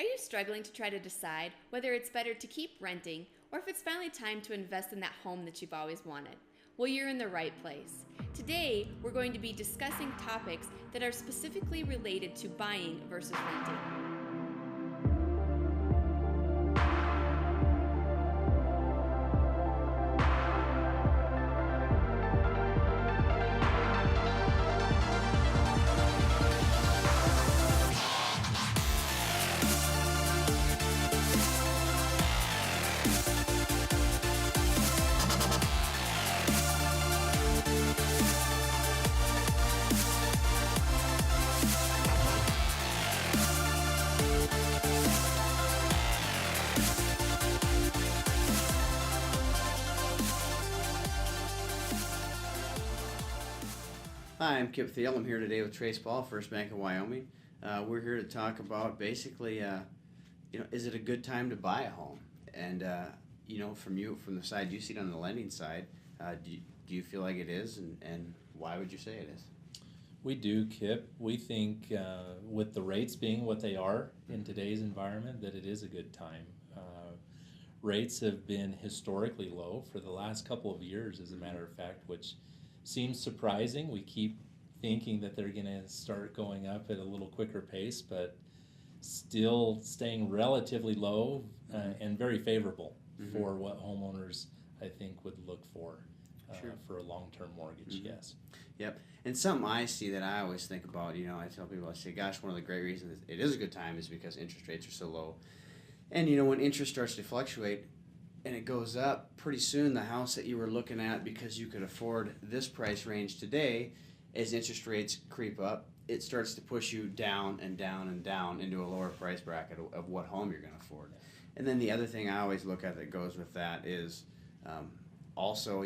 Are you struggling to try to decide whether it's better to keep renting or if it's finally time to invest in that home that you've always wanted? Well, you're in the right place. Today, we're going to be discussing topics that are specifically related to buying versus renting. Hi, I'm Kip Thiel. I'm here today with Trace Paul, First Bank of Wyoming. We're here to talk about basically, is it a good time to buy a home? And from the side you see it on the lending side, do you feel like it is, and why would you say it is? We do, Kip. We think with the rates being what they are in today's environment, that it is a good time. Rates have been historically low for the last couple of years, as a matter of fact, which seems surprising. We keep thinking that they're going to start going up at a little quicker pace, but still staying relatively low and very favorable for what homeowners, I think, would look for for a long-term mortgage. Yes. Yep. And something I see that I always think about, I tell people, I say, gosh, one of the great reasons it is a good time is because interest rates are so low. And, when interest starts to fluctuate, and it goes up, pretty soon the house that you were looking at because you could afford this price range today, as interest rates creep up, it starts to push you down and down and down into a lower price bracket of what home you're going to afford. And then the other thing I always look at that goes with that is also,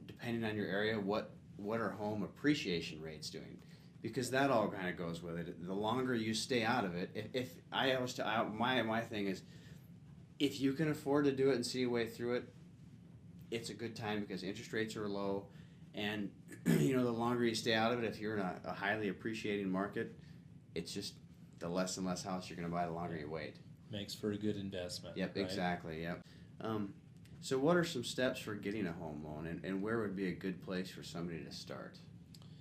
depending on your area, what are home appreciation rates doing? Because that all kind of goes with it. The longer you stay out of it, my thing is, if you can afford to do it and see a way through it, it's a good time because interest rates are low, and the longer you stay out of it, if you're in a highly appreciating market, it's just the less and less house you're going to buy the longer you wait. Makes for a good investment. Yep, right? Exactly. Yep. So what are some steps for getting a home loan, and where would be a good place for somebody to start?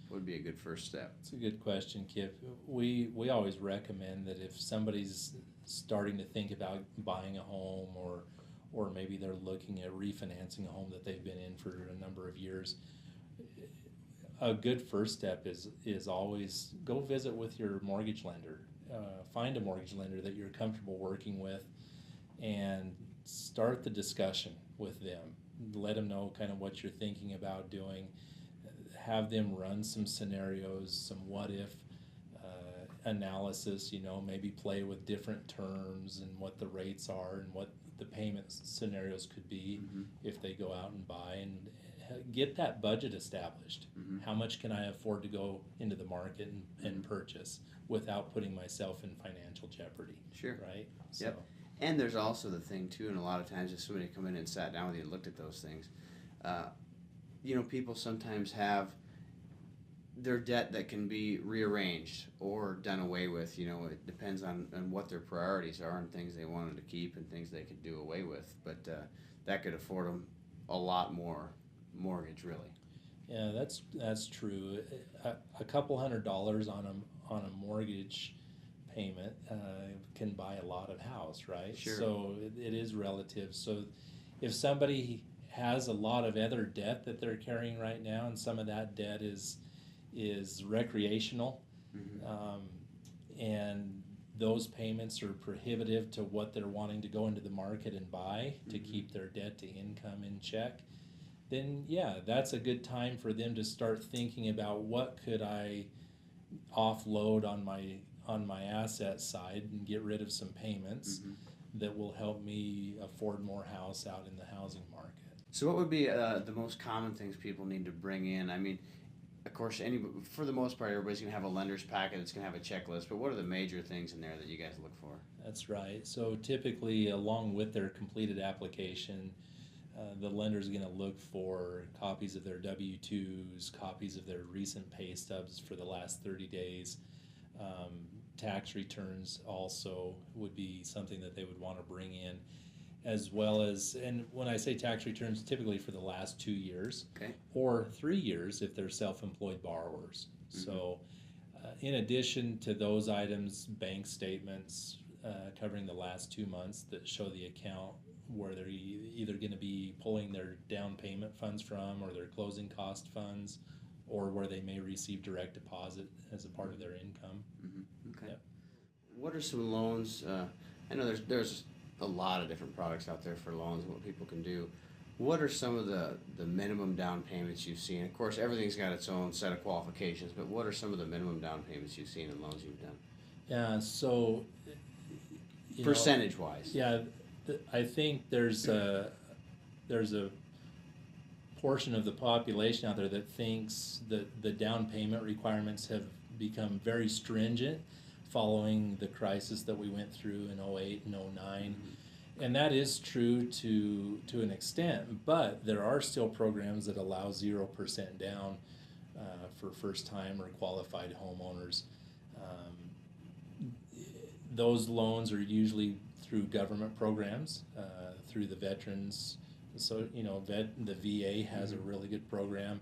What would be a good first step? It's a good question, Kip. We always recommend that if somebody's starting to think about buying a home, or maybe they're looking at refinancing a home that they've been in for a number of years, a good first step is always go visit with your mortgage lender. Find a mortgage lender that you're comfortable working with and start the discussion with them. Let them know kind of what you're thinking about doing. Have them run some scenarios, some what if analysis, maybe play with different terms and what the rates are and what the payment scenarios could be if they go out and buy, and get that budget established. How much can I afford to go into the market and purchase without putting myself in financial jeopardy? Sure. Right? Yep. And there's also the thing too, and a lot of times if somebody come in and sat down with you and looked at those things, people sometimes have their debt that can be rearranged or done away with. It depends on what their priorities are and things they wanted to keep and things they could do away with. But that could afford them a lot more mortgage, really. Yeah, that's true. A couple $100 on a mortgage payment can buy a lot of house, right? Sure. So it is relative. So if somebody has a lot of other debt that they're carrying right now, and some of that debt is recreational, and those payments are prohibitive to what they're wanting to go into the market and buy to keep their debt to income in check, then that's a good time for them to start thinking about what could I offload on my asset side and get rid of some payments that will help me afford more house out in the housing market. So what would be the most common things people need to bring in? I mean, of course, for the most part, everybody's going to have a lender's packet that's going to have a checklist, but what are the major things in there that you guys look for? That's right. So typically, along with their completed application, the lender's going to look for copies of their W-2s, copies of their recent pay stubs for the last 30 days, tax returns also would be something that they would want to bring in, as well as, and when I say tax returns, typically for the last 2 years, Okay. or 3 years if they're self-employed borrowers. So in addition to those items, bank statements covering the last 2 months that show the account where they're either going to be pulling their down payment funds from, or their closing cost funds, or where they may receive direct deposit as a part of their income. Okay. Yep. What are some loans? I know there's a lot of different products out there for loans and what people can do. What are some of the minimum down payments you've seen? Of course, everything's got its own set of qualifications, but what are some of the minimum down payments you've seen in loans you've done? Yeah, so Percentage-wise. Yeah, I think there's a portion of the population out there that thinks that the down payment requirements have become very stringent following the crisis that we went through in 08 and 09. And that is true to an extent, but there are still programs that allow 0% down for first-time or qualified homeowners. Those loans are usually through government programs, through the veterans. So, the VA has a really good program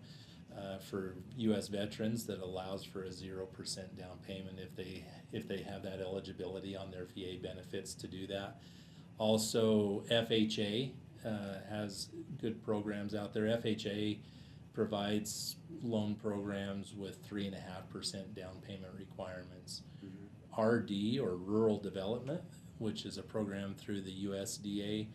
for U.S. veterans that allows for a 0% down payment if they have that eligibility on their VA benefits to do that. Also, FHA has good programs out there. FHA provides loan programs with 3.5% down payment requirements. RD, or Rural Development, which is a program through the USDA,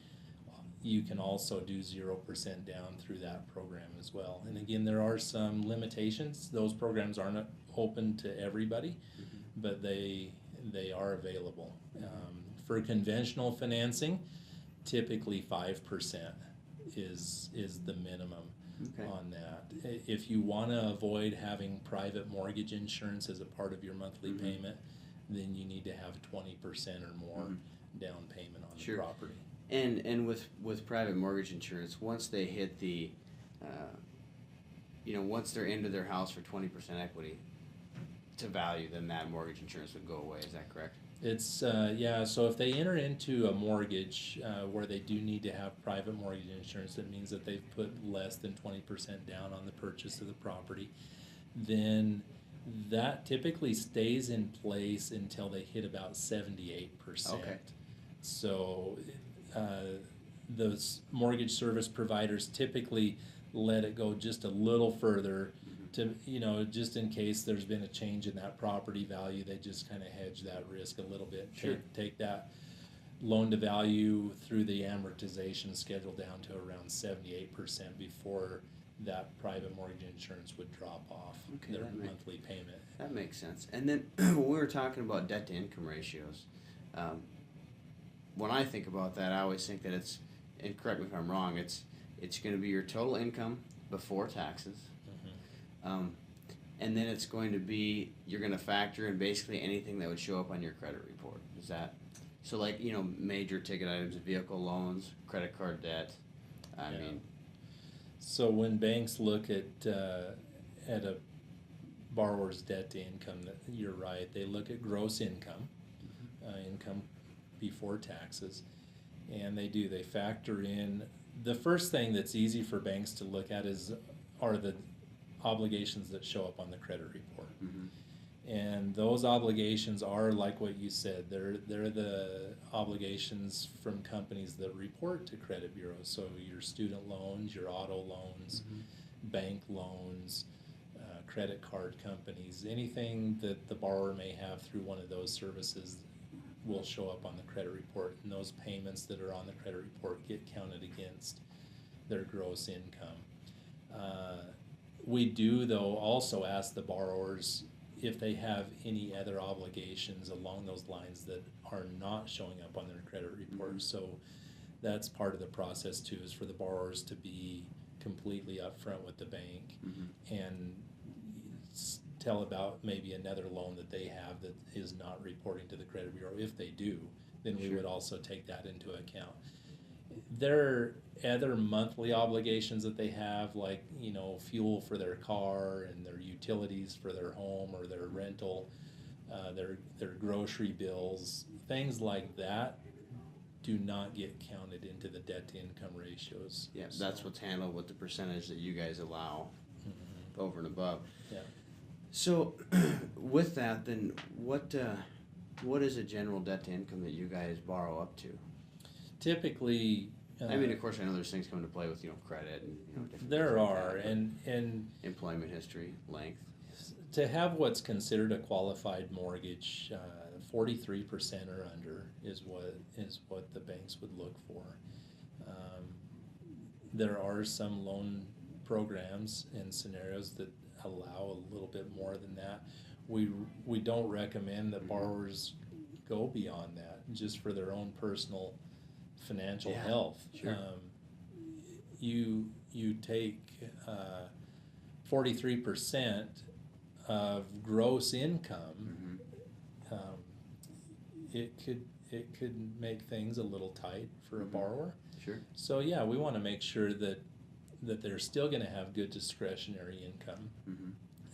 you can also do 0% down through that program as well. And again, there are some limitations. Those programs aren't open to everybody, but they are available. For conventional financing, typically 5% is the minimum on that. If you want to avoid having private mortgage insurance as a part of your monthly payment, then you need to have 20% or more down payment on the property. And with private mortgage insurance, once they hit the, once they're into their house for 20% equity to value, then that mortgage insurance would go away. Is that correct? It's, so if they enter into a mortgage where they do need to have private mortgage insurance, that means that they've put less than 20% down on the purchase of the property, then that typically stays in place until they hit about 78%. Okay. So those mortgage service providers typically let it go just a little further to, just in case there's been a change in that property value. They just kind of hedge that risk a little bit. Take that loan to value through the amortization schedule down to around 78% before that private mortgage insurance would drop off their monthly payment. That makes sense. And then when we were talking about debt to income ratios, when I think about that, I always think that it's, and correct me if I'm wrong, it's going to be your total income before taxes. And then it's going to be, you're going to factor in basically anything that would show up on your credit report. Is that, so like, major ticket items, vehicle loans, credit card debt, I mean. So when banks look at a borrower's debt to income, you're right, they look at gross income, income before taxes, and they factor in, the first thing that's easy for banks to look at are the obligations that show up on the credit report. And those obligations are like what you said, they're the obligations from companies that report to credit bureaus. So your student loans, your auto loans, bank loans, credit card companies, anything that the borrower may have through one of those services will show up on the credit report, and those payments that are on the credit report get counted against their gross income. We do, though, also ask the borrowers if they have any other obligations along those lines that are not showing up on their credit report. So that's part of the process too, is for the borrowers to be completely upfront with the bank and tell about maybe another loan that they have that is not reporting to the credit bureau. If they do, then we would also take that into account. There are other monthly obligations that they have, like fuel for their car and their utilities for their home or their rental. their grocery bills, things like that do not get counted into the debt to income ratios. Yeah, that's what's handled with the percentage that you guys allow over and above. Yeah. So with that, then what is a general debt to income that you guys borrow up to? Typically, I mean, of course, I know there's things come into play with credit and different there things like are, that, and employment history, length. to have what's considered a qualified mortgage, 43% or under is what the banks would look for. There are some loan programs and scenarios that allow a little bit more than that. We don't recommend that borrowers go beyond that just for their own personal financial health. Sure. You take 43% of gross income. It could make things a little tight for a borrower. Sure. So yeah, we want to make sure that they're still going to have good discretionary income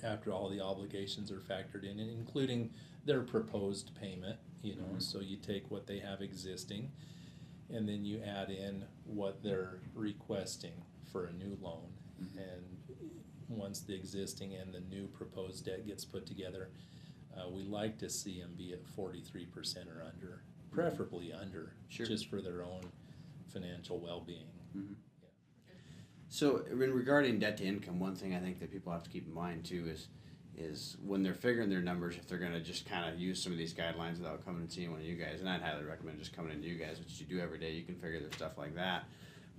after all the obligations are factored in, including their proposed payment. So you take what they have existing, and then you add in what they're requesting for a new loan. And once the existing and the new proposed debt gets put together, we like to see them be at 43% or under, preferably under, just for their own financial well-being. So, regarding debt to income, one thing I think that people have to keep in mind too is when they're figuring their numbers, if they're going to just kind of use some of these guidelines without coming and seeing one of you guys, and I'd highly recommend just coming into you guys, which you do every day. You can figure their stuff like that.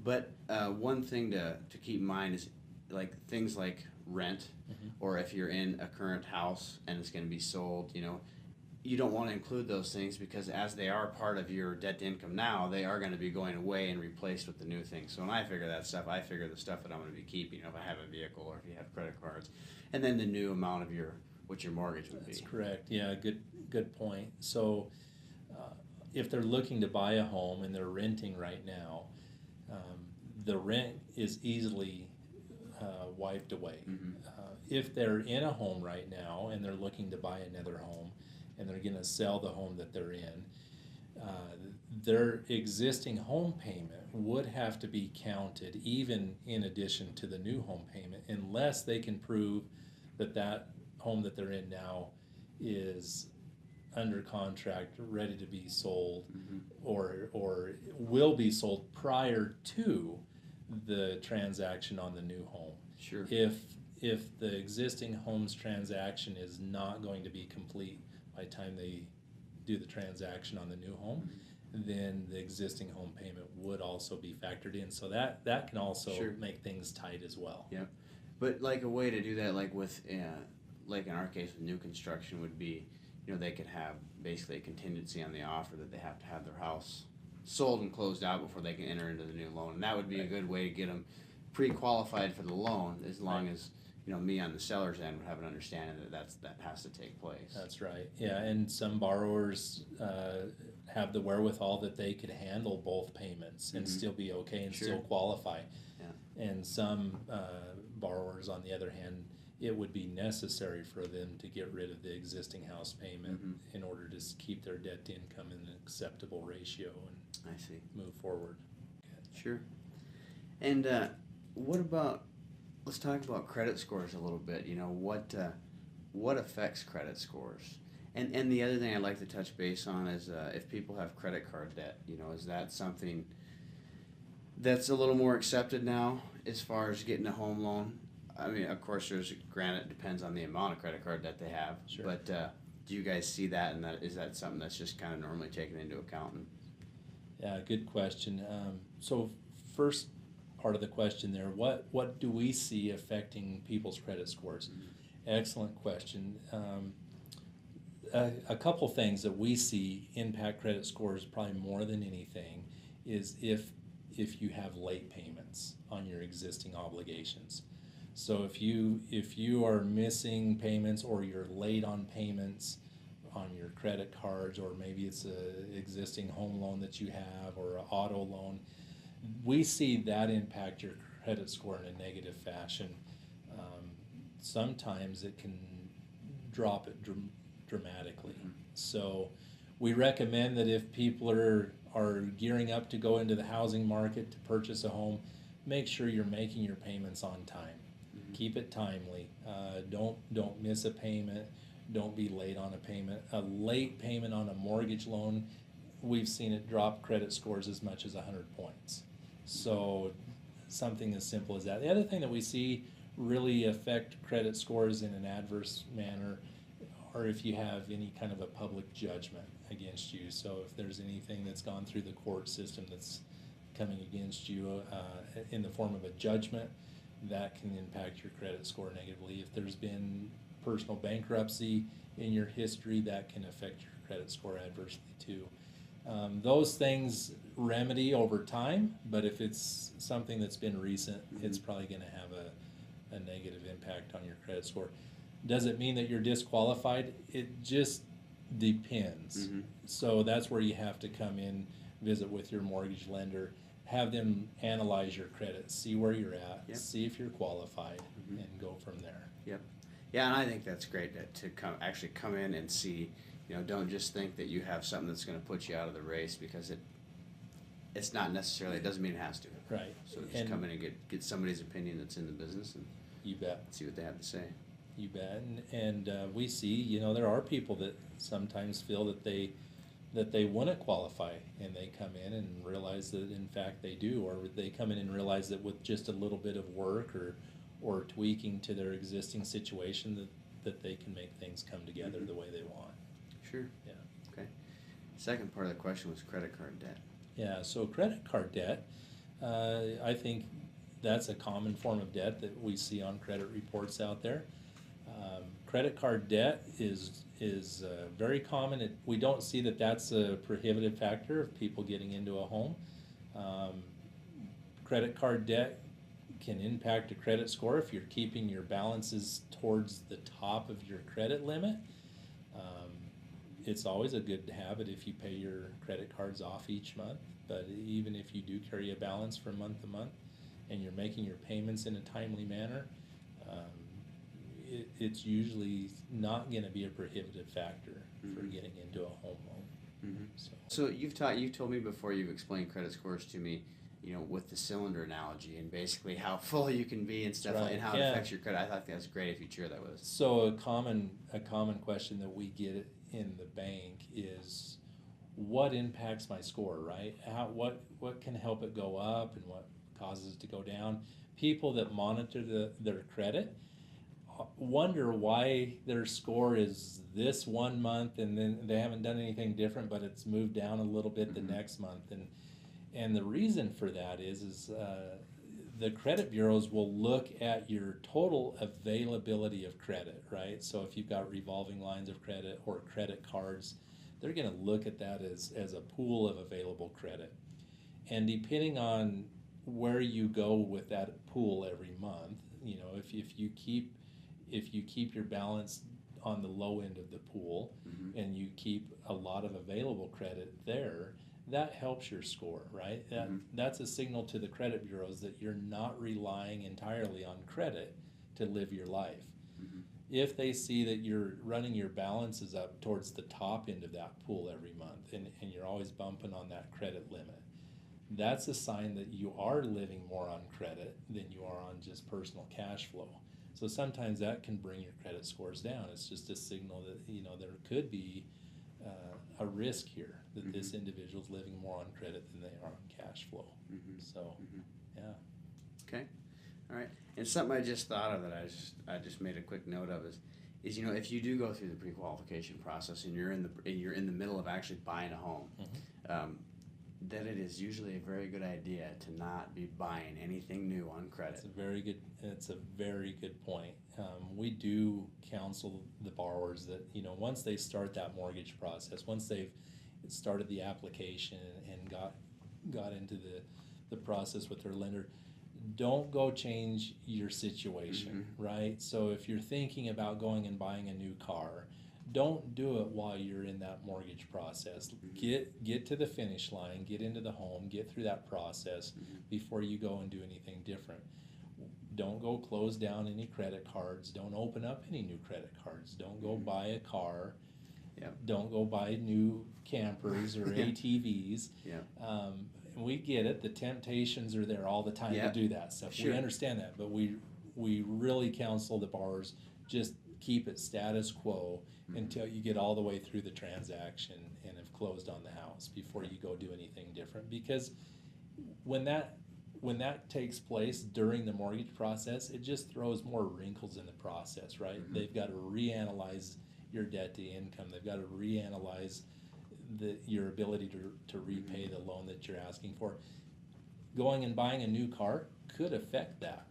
But one thing to keep in mind is things like rent, or if you're in a current house and it's going to be sold, you don't want to include those things because as they are part of your debt to income now, they are going to be going away and replaced with the new thing. So when I figure that stuff, I figure the stuff that I'm going to be keeping, if I have a vehicle or if you have credit cards, and then the new amount of what your mortgage would be. That's correct. Yeah, good point. So if they're looking to buy a home and they're renting right now, the rent is easily wiped away. If they're in a home right now and they're looking to buy another home and they're going to sell the home that they're in, their existing home payment would have to be counted even in addition to the new home payment, unless they can prove that home that they're in now is under contract, ready to be sold, or will be sold prior to the transaction on the new home. Sure. If the existing home's transaction is not going to be complete by the time they do the transaction on the new home, then the existing home payment would also be factored in. So that can also make things tight as well. Yeah. But a way to do that, with in our case with new construction, would be, they could have basically a contingency on the offer that they have to have their house sold and closed out before they can enter into the new loan. And that would be a good way to get them pre-qualified for the loan, as long as me on the seller's end would have an understanding that has to take place. That's right. Yeah, and some borrowers have the wherewithal that they could handle both payments and still be okay and still qualify. Yeah. And some borrowers, on the other hand, it would be necessary for them to get rid of the existing house payment in order to keep their debt to income in an acceptable ratio and move forward. Sure. And what about, let's talk about credit scores a little bit. What affects credit scores? And the other thing I'd like to touch base on is if people have credit card debt, is that something that's a little more accepted now as far as getting a home loan? I mean, of course, it depends on the amount of credit card debt they have. Sure. But do you guys see that, and is that something that's just kind of normally taken into account? Yeah, good question. So first part of the question there, what do we see affecting people's credit scores? Excellent question. A couple things that we see impact credit scores probably more than anything is if you have late payments on your existing obligations. So if you are missing payments or you're late on payments on your credit cards, or maybe it's a existing home loan that you have or an auto loan, we see that impact your credit score in a negative fashion. Sometimes it can drop it dramatically. So we recommend that if people are gearing up to go into the housing market to purchase a home, make sure you're making your payments on time. Keep it timely. Don't miss a payment. Don't be late on a payment. A late payment on a mortgage loan, we've seen it drop credit scores as much as 100 points. So something as simple as that. The other thing that we see really affect credit scores in an adverse manner, or if you have any kind of a public judgment against you. So if there's anything that's gone through the court system that's coming against you in the form of a judgment, that can impact your credit score negatively. If there's been personal bankruptcy in your history, that can affect your credit score adversely too. Those things remedy over time, but if it's something that's been recent, it's probably going to have a negative impact on your credit score. Does it mean that you're disqualified? It just depends. So that's where you have to come in, visit with your mortgage lender, have them analyze your credit, see where you're at, see if you're qualified, and go from there. Yeah, and I think that's great to actually come in and see. Don't just think that you have something that's going to put you out of the race, because it's not necessarily. It doesn't mean it has to. Right. So just come in and get somebody's opinion that's in the business, and you bet. See what they have to say. You bet. And we see, there are people that sometimes feel that they wouldn't qualify, and they come in and realize that in fact they do, or they come in and realize that with just a little bit of work or tweaking to their existing situation that they can make things come together the way they want. Sure. Yeah. Okay. Second part of the question was credit card debt. Yeah, so credit card debt, I think that's a common form of debt that we see on credit reports out there. Credit card debt is very common. We don't see that that's a prohibitive factor of people getting into a home. Credit card debt can impact a credit score if you're keeping your balances towards the top of your credit limit. It's always a good habit if you pay your credit cards off each month, but even if you do carry a balance from month to month and you're making your payments in a timely manner, it's usually not going to be a prohibitive factor for getting into a home loan. So you've told me before, you've explained credit scores to me, with the cylinder analogy, and basically how full you can be and stuff, and how it affects your credit. I thought that's great if you share that with us. So a common question that we get in the bank is, what impacts my score, right? What can help it go up, and what causes it to go down? People that monitor their credit wonder why their score is this one month and then they haven't done anything different, but it's moved down a little bit the next month. And the reason for that is the credit bureaus will look at your total availability of credit, right? So if you've got revolving lines of credit or credit cards, they're going to look at that as a pool of available credit. And depending on where you go with that pool every month, if you keep your balance on the low end of the pool and you keep a lot of available credit there, that helps your score, right? That's a signal to the credit bureaus that you're not relying entirely on credit to live your life. If they see that you're running your balances up towards the top end of that pool every month and you're always bumping on that credit limit, that's a sign that you are living more on credit than you are on just personal cash flow. So sometimes that can bring your credit scores down. It's just a signal that there could be a risk here that this individual's living more on credit than they are on cash flow. So, yeah. Okay. All right. And something I just thought of that I just made a quick note of is if you do go through the pre-qualification process and you're in the middle of actually buying a home, that it is usually a very good idea to not be buying anything new on credit. It's a very good point. We do counsel the borrowers that, once they start that mortgage process, once they've started the application and got into the process with their lender, don't go change your situation, right? So if you're thinking about going and buying a new car, don't do it while you're in that mortgage process. Get to the finish line, get into the home, get through that process before you go and do anything different. Don't go close down any credit cards. Don't open up any new credit cards. Don't go buy a car Yep. Don't go buy new campers or ATVs. Yep. And we get it. The temptations are there all the time Yep. to do that stuff. Sure. We understand that, but we really counsel the borrowers just keep it status quo until you get all the way through the transaction and have closed on the house before you go do anything different. Because when that takes place during the mortgage process, it just throws more wrinkles in the process, right? They've got to reanalyze your debt to income. They've got to reanalyze your ability to repay the loan that you're asking for. Going and buying a new car could affect that.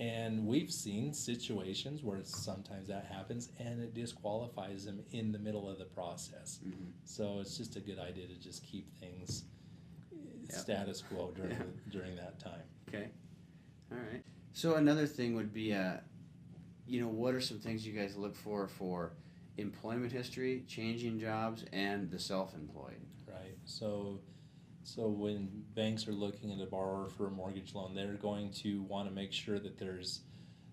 And we've seen situations where sometimes that happens and it disqualifies them in the middle of the process. So it's just a good idea to just keep things status quo during that time. Okay. All right. So another thing would be, what are some things you guys look for employment history, changing jobs, and the self-employed? Right. So when banks are looking at a borrower for a mortgage loan, they're going to want to make sure that there's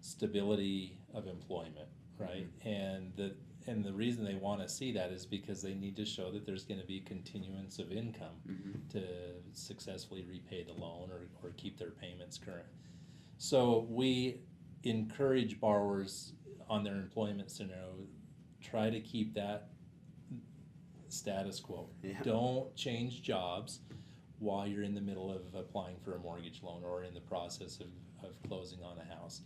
stability of employment, right? And the reason they want to see that is because they need to show that there's going to be continuance of income to successfully repay the loan or keep their payments current. So we encourage borrowers on their employment scenario, try to keep that status quo. Don't change jobs while you're in the middle of applying for a mortgage loan or in the process of closing on a house.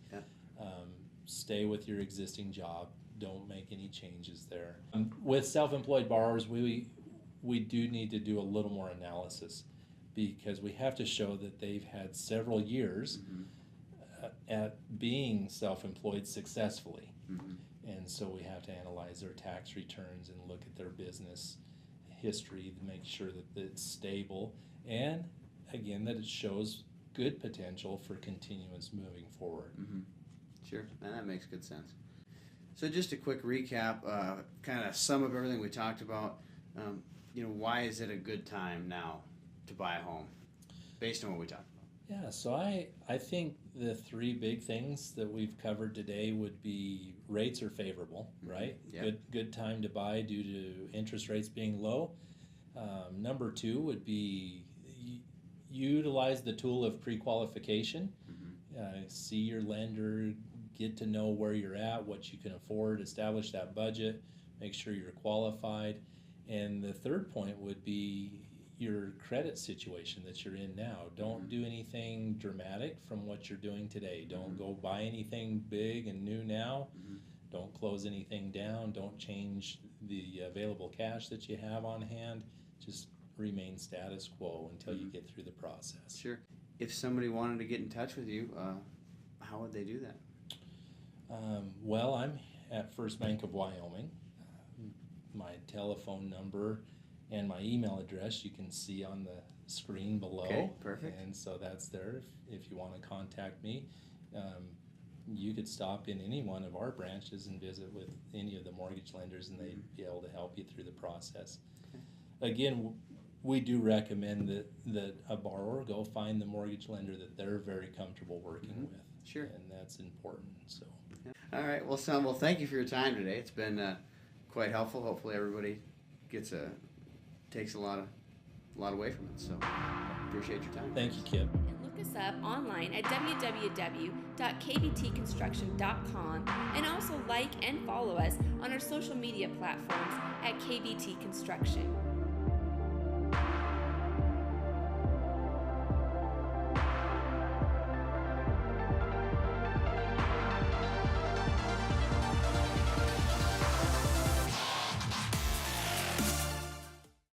Stay with your existing job. Don't make any changes there. With self-employed borrowers, we do need to do a little more analysis because we have to show that they've had several years at being self-employed successfully. And so we have to analyze their tax returns and look at their business history to make sure that it's stable and, again, that it shows good potential for continuance moving forward. Sure, and that makes good sense. So just a quick recap, kind of sum up everything we talked about. Why is it a good time now to buy a home, based on what we talked about? Yeah, so I think the three big things that we've covered today would be rates are favorable, right? Good time to buy due to interest rates being low. Number two would be utilize the tool of pre-qualification. See your lender, get to know where you're at, what you can afford, establish that budget, make sure you're qualified. And the third point would be your credit situation that you're in now. Don't do anything dramatic from what you're doing today. Don't go buy anything big and new now. Don't close anything down. Don't change the available cash that you have on hand. Just remain status quo until you get through the process. Sure. If somebody wanted to get in touch with you, how would they do that? Well, I'm at First Bank of Wyoming. My telephone number and my email address you can see on the screen below. Okay, perfect. And so that's there if you want to contact me. You could stop in any one of our branches and visit with any of the mortgage lenders and they'd be able to help you through the process. Again, we do recommend that a borrower go find the mortgage lender that they're very comfortable working with. Sure. And that's important. So. All right. Well, Sam, thank you for your time today. It's been quite helpful. Hopefully everybody takes a lot away from it. So appreciate your time. Thank you, Kip. And look us up online at www.kbtconstruction.com and also like and follow us on our social media platforms at KBT Construction.